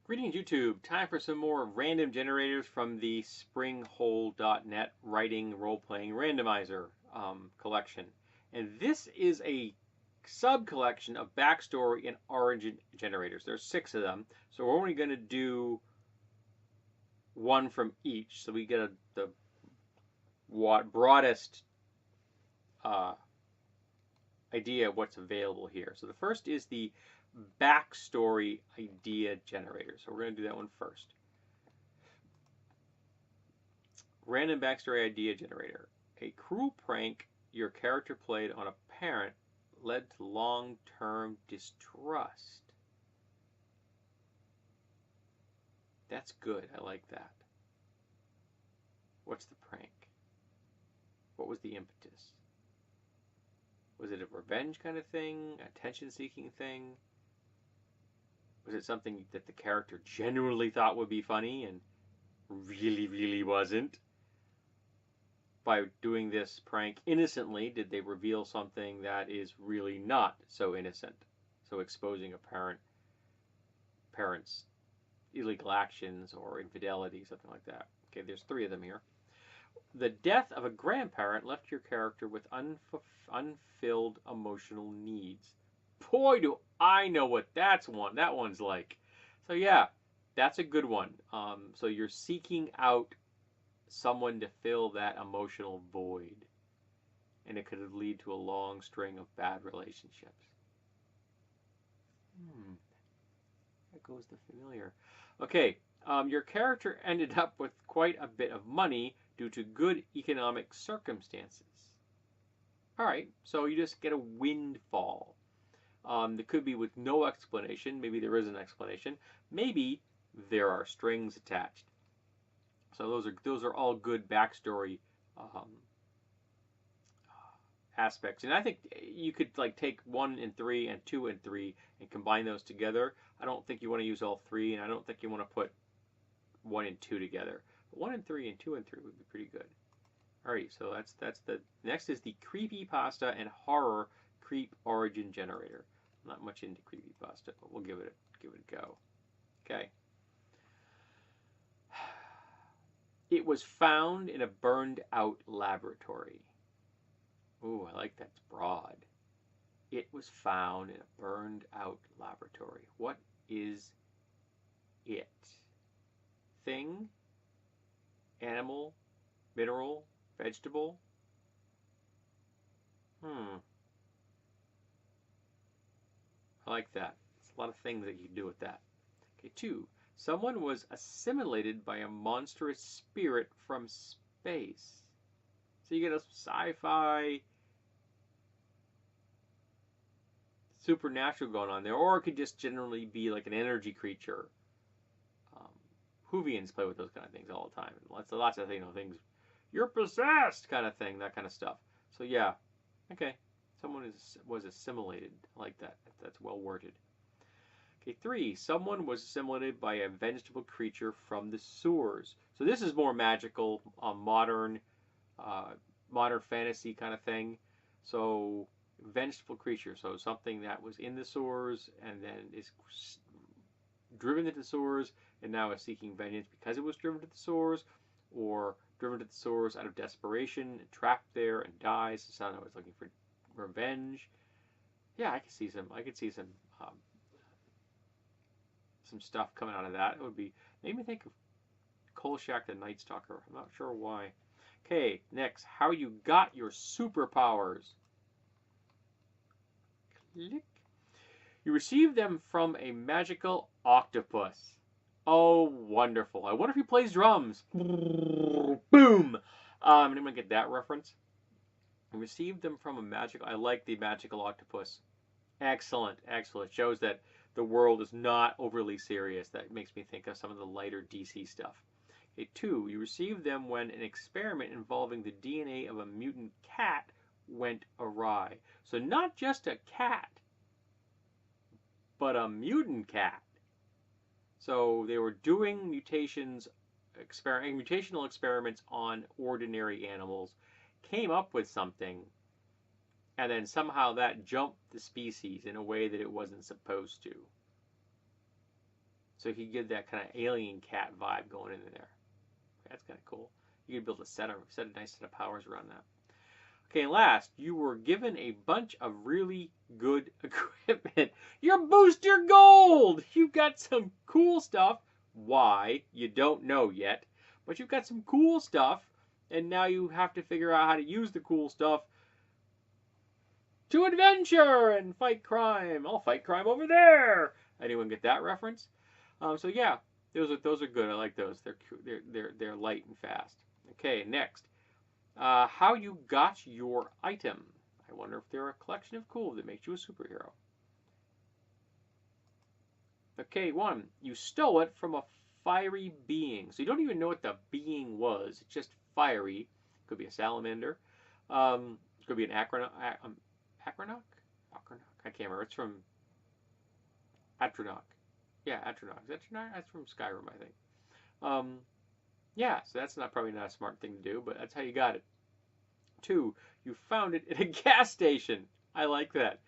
Greetings, YouTube. Time for some more random generators from the springhole.net writing role-playing randomizer collection. And this is a sub-collection of backstory and origin generators. There's 6 of them, so we're only going to do one from each, so we get the broadest idea of what's available here. So the first is the backstory idea generator. So we're going to do that one first. Random backstory idea generator. A cruel prank your character played on a parent led to long-term distrust. That's good. I like that. What's the prank? What was the impetus? Was it a revenge kind of thing? Attention-seeking thing? Was it something that the character genuinely thought would be funny and really wasn't? By doing this prank innocently, did they reveal something that is really not so innocent? So exposing a parent's illegal actions or infidelity, something like that. Okay, there's 3 of them here. The death of a grandparent left your character with unfilled emotional needs. Boy, do I know what that one's like. So yeah, that's a good one. So you're seeking out someone to fill that emotional void, and it could lead to a long string of bad relationships. There goes the familiar. Okay, your character ended up with quite a bit of money due to good economic circumstances. All right, so you just get a windfall. That could be with no explanation. Maybe there is an explanation. Maybe there are strings attached. So those are all good backstory aspects. And I think you could like take 1 and 3 and 2 and 3 and combine those together. I don't think you want to use all 3, and I don't think you want to put 1 and 2 together. But 1 and 3 and 2 and 3 would be pretty good. All right, so that's the next is the creepypasta and horror creep origin generator. I'm not much into creepypasta, but we'll give it a go. Okay. It was found in a burned out laboratory. Ooh, I like that. It's broad. It was found in a burned out laboratory. What is it? Thing? Animal? Mineral? Vegetable? I like that. There's a lot of things that you can do with that. Okay, 2. Someone was assimilated by a monstrous spirit from space. So you get a sci-fi supernatural going on there, or it could just generally be like an energy creature. Whovians play with those kind of things all the time. Lots of things. You're possessed kind of thing, that kind of stuff. So yeah, okay. Someone was assimilated. I like that. That's well worded. Okay, 3. Someone was assimilated by a vegetable creature from the sewers. So this is more magical, modern fantasy kind of thing. So vegetable creature, so something that was in the sewers and then is driven into the sewers and now is seeking vengeance because it was driven to the sewers, or driven to the sewers out of desperation, and trapped there and dies. So now it's looking for revenge. Yeah, I could see some stuff coming out of that. It would be made me think of Kolchak the Night Stalker. I'm not sure why. Okay, next, how you got your superpowers. Click. You received them from a magical octopus. Oh, wonderful. I wonder if he plays drums. Boom! Anyone get that reference? You received them from a magical... I like the magical octopus. Excellent, excellent. It shows that the world is not overly serious. That makes me think of some of the lighter DC stuff. Okay, 2. You received them when an experiment involving the DNA of a mutant cat went awry. So not just a cat, but a mutant cat. So they were doing mutational experiments on ordinary animals, came up with something, and then somehow that jumped the species in a way that it wasn't supposed to. So he give that kind of alien cat vibe going into there. That's kind of cool. You could build set a nice set of powers around that. Okay, and last, you were given a bunch of really good equipment. Your booster gold! You've got some cool stuff. Why? You don't know yet. But you've got some cool stuff, and now you have to figure out how to use the cool stuff to adventure and fight crime. I'll fight crime over there. Anyone get that reference? So yeah, those are good. I like those. They're light and fast. Okay, next. How you got your item. I wonder if they're a collection of cool that makes you a superhero. Okay, 1. You stole it from a fiery being. So you don't even know what the being was. It's just fiery. Could be a salamander. Could be an Acronaut. Acronaut? I can't remember. It's from Atronach. Yeah, Atronach. Is that Atronach? That's from Skyrim, I think. Yeah, so that's probably not a smart thing to do, but that's how you got it. 2, you found it at a gas station. I like that.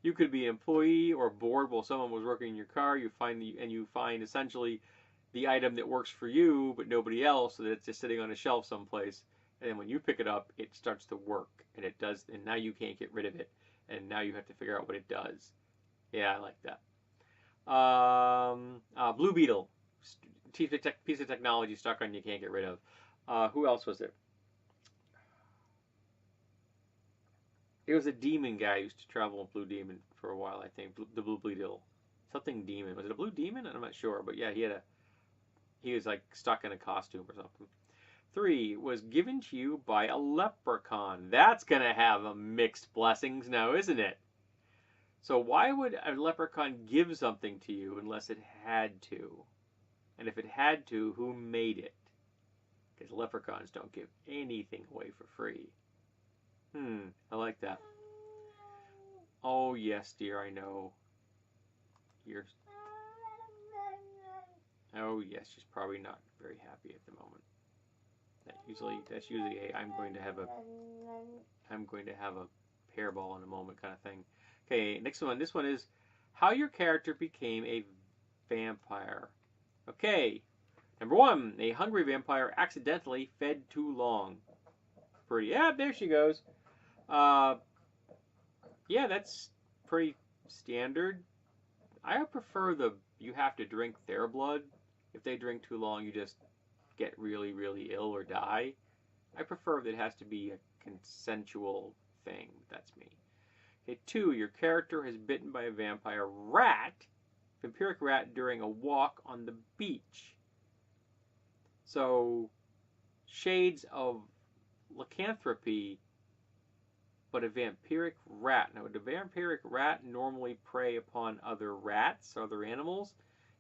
You could be an employee or bored while someone was working in your car. You find essentially the item that works for you, but nobody else, so that it's just sitting on a shelf someplace. And then when you pick it up, it starts to work, and it does. And now you can't get rid of it, and now you have to figure out what it does. Yeah, I like that. Blue Beetle. Piece of technology stuck on you can't get rid of. Who else was there? It was a demon guy who used to travel with Blue Demon for a while, I think. The Blue Beetle. Something demon. Was it a Blue Demon? I'm not sure. But yeah, he was like stuck in a costume or something. 3, was given to you by a leprechaun. That's going to have a mixed blessings now, isn't it? So why would a leprechaun give something to you unless it had to? And if it had to, who made it? Because leprechauns don't give anything away for free. I like that. Oh, yes, dear, I know. Oh, yes, she's probably not very happy at the moment. That's usually a I'm going to have a hairball in a moment kind of thing. Okay, next one. This one is how your character became a vampire. Okay, number 1, a hungry vampire accidentally fed too long. Pretty. Yeah, there she goes. Yeah, that's pretty standard. I prefer you have to drink their blood. If they drink too long, you just get really, really ill or die. I prefer that it has to be a consensual thing. That's me. Okay, 2, your character has bitten by a vampiric rat during a walk on the beach. So, shades of lycanthropy, but a vampiric rat. Now, would a vampiric rat normally prey upon other rats, other animals?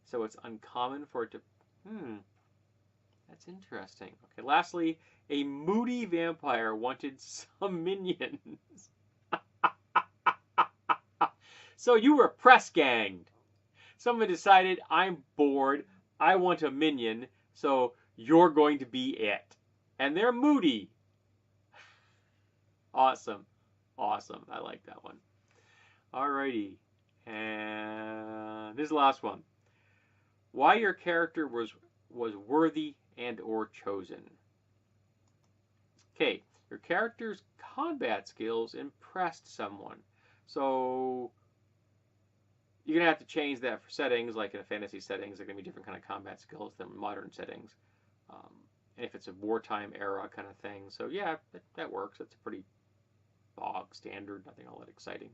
So it's uncommon for it to... That's interesting. Okay, lastly, a moody vampire wanted some minions. So you were press ganged. Someone decided, I'm bored, I want a minion, so you're going to be it. And they're moody. Awesome. Awesome. I like that one. Alrighty. And this is the last one. Why your character was worthy and or chosen. Okay. Your character's combat skills impressed someone. So you're going to have to change that for settings, like in a fantasy settings, there are going to be different kind of combat skills than modern settings. And if it's a wartime era kind of thing. So yeah, that works. That's a pretty bog standard, nothing all that exciting.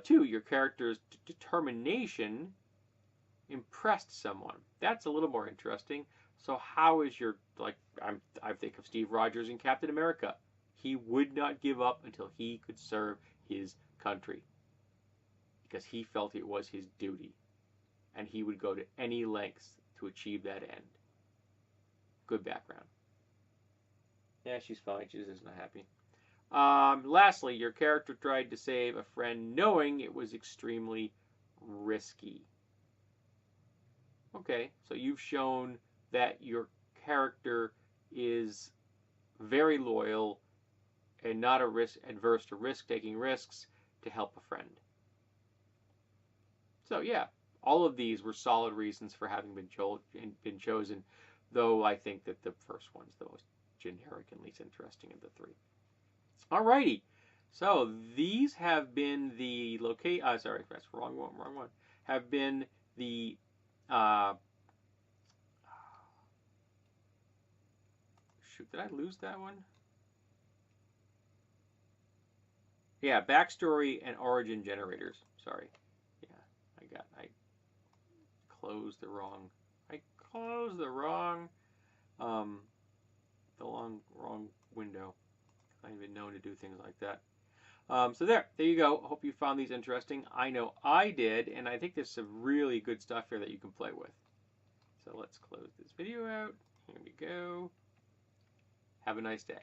2, your character's determination impressed someone. That's a little more interesting. So how is your, I think of Steve Rogers in Captain America. He would not give up until he could serve his country. Because he felt it was his duty. And he would go to any lengths to achieve that end. Good background. Yeah, she's fine. She's just not happy. Lastly, your character tried to save a friend knowing it was extremely risky. Okay, so you've shown that your character is very loyal and not adverse to taking risks to help a friend. So yeah, All of these were solid reasons for having been chosen, though I think that the first one's the most generic and least interesting of the three. Alrighty, so these have been the sorry, that's wrong one. Have been the shoot, did I lose that one? Yeah, backstory and origin generators. Sorry. Yeah, I closed the wrong. Wrong window. I didn't even know to do things like that. So there you go. Hope you found these interesting. I know I did, and I think there's some really good stuff here that you can play with. So let's close this video out. Here we go. Have a nice day.